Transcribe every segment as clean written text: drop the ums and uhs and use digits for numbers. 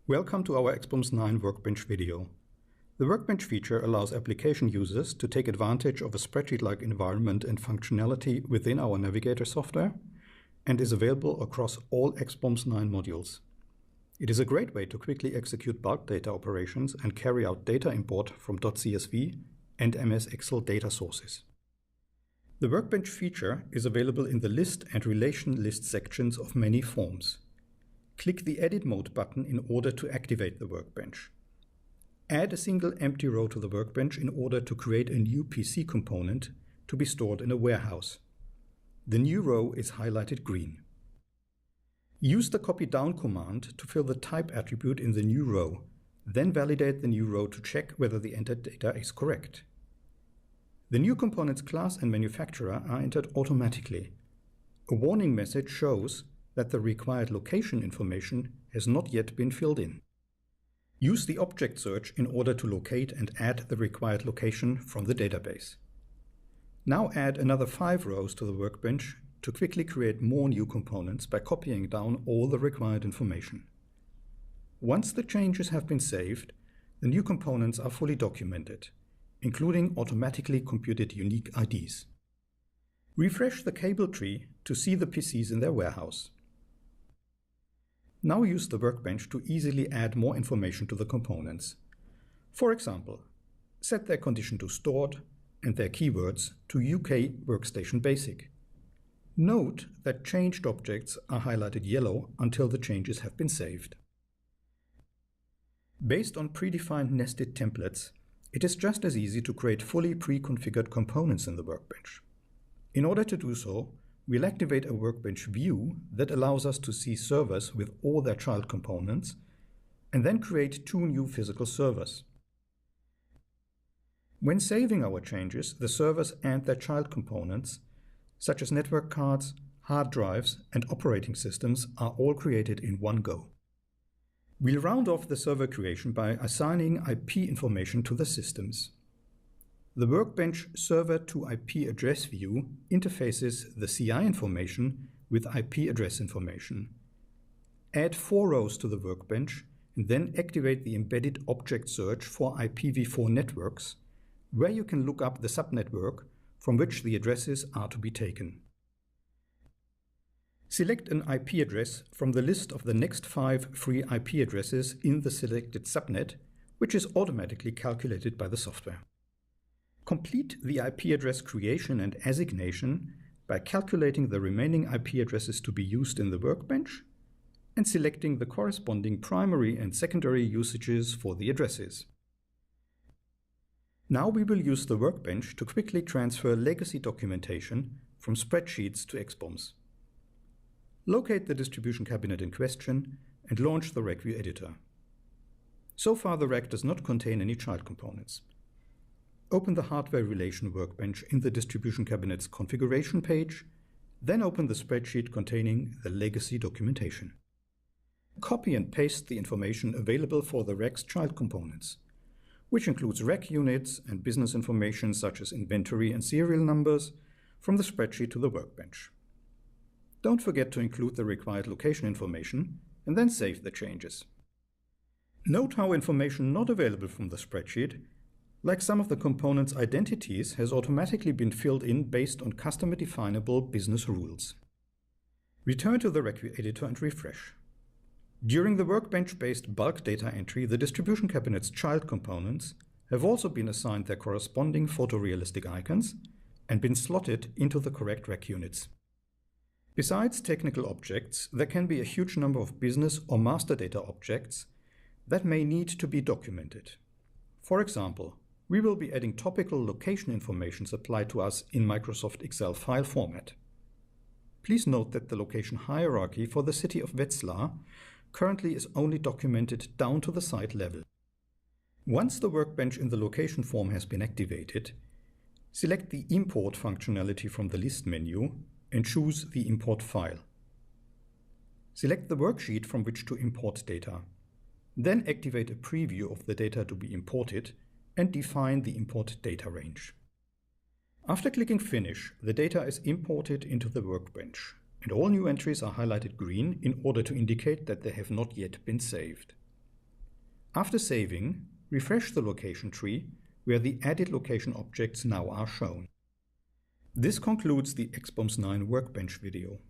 Welcome to our AixBOMS IX Workbench video. The Workbench feature allows application users to take advantage of a spreadsheet-like environment and functionality within our Navigator software and is available across all AixBOMS IX modules. It is a great way to quickly execute bulk data operations and carry out data import from .csv and MS Excel data sources. The Workbench feature is available in the list and relation list sections of many forms. Click the Edit Mode button in order to activate the Workbench. Add a single empty row to the Workbench in order to create a new PC component to be stored in a warehouse. The new row is highlighted green. Use the Copy Down command to fill the type attribute in the new row, then validate the new row to check whether the entered data is correct. The new component's class and manufacturer are entered automatically. A warning message shows that the required location information has not yet been filled in. Use the object search in order to locate and add the required location from the database. Now add another 5 rows to the Workbench to quickly create more new components by copying down all the required information. Once the changes have been saved, the new components are fully documented, including automatically computed unique IDs. Refresh the cable tree to see the PCs in their warehouse. Now use the Workbench to easily add more information to the components. For example, set their condition to stored and their keywords to UK Workstation Basic. Note that changed objects are highlighted yellow until the changes have been saved. Based on predefined nested templates, it is just as easy to create fully pre-configured components in the Workbench. In order to do so, we'll activate a Workbench view that allows us to see servers with all their child components, and then create 2 new physical servers. When saving our changes, the servers and their child components, such as network cards, hard drives, and operating systems, are all created in one go. We'll round off the server creation by assigning IP information to the systems. The Workbench server to IP address view interfaces the CI information with IP address information. Add 4 rows to the Workbench and then activate the embedded object search for IPv4 networks, where you can look up the subnetwork from which the addresses are to be taken. Select an IP address from the list of the next 5 free IP addresses in the selected subnet, which is automatically calculated by the software. Complete the IP address creation and assignation by calculating the remaining IP addresses to be used in the Workbench and selecting the corresponding primary and secondary usages for the addresses. Now we will use the Workbench to quickly transfer legacy documentation from spreadsheets to AixBOMS. Locate the distribution cabinet in question and launch the Rec View editor. So far the rec does not contain any child components. Open the Hardware Relation Workbench in the distribution cabinet's configuration page, then open the spreadsheet containing the legacy documentation. Copy and paste the information available for the rec's child components, which includes rec units and business information such as inventory and serial numbers, from the spreadsheet to the Workbench. Don't forget to include the required location information and then save the changes. Note how information not available from the spreadsheet, like some of the components' identities, has automatically been filled in based on customer-definable business rules. Return to the Rec View editor and refresh. During the Workbench-based bulk data entry, the distribution cabinet's child components have also been assigned their corresponding photorealistic icons and been slotted into the correct rec units. Besides technical objects, there can be a huge number of business or master data objects that may need to be documented. For example, we will be adding topical location information supplied to us in Microsoft Excel file format. Please note that the location hierarchy for the city of Wetzlar currently is only documented down to the site level. Once the Workbench in the location form has been activated, select the Import functionality from the list menu and choose the import file. Select the worksheet from which to import data. Then activate a preview of the data to be imported and define the import data range. After clicking Finish, the data is imported into the Workbench, and all new entries are highlighted green in order to indicate that they have not yet been saved. After saving, refresh the location tree where the added location objects now are shown. This concludes the AixBOMS IX Workbench video.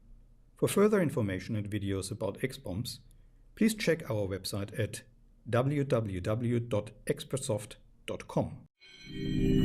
For further information and videos about AixBOMS, please check our website at www.expertsoft.com.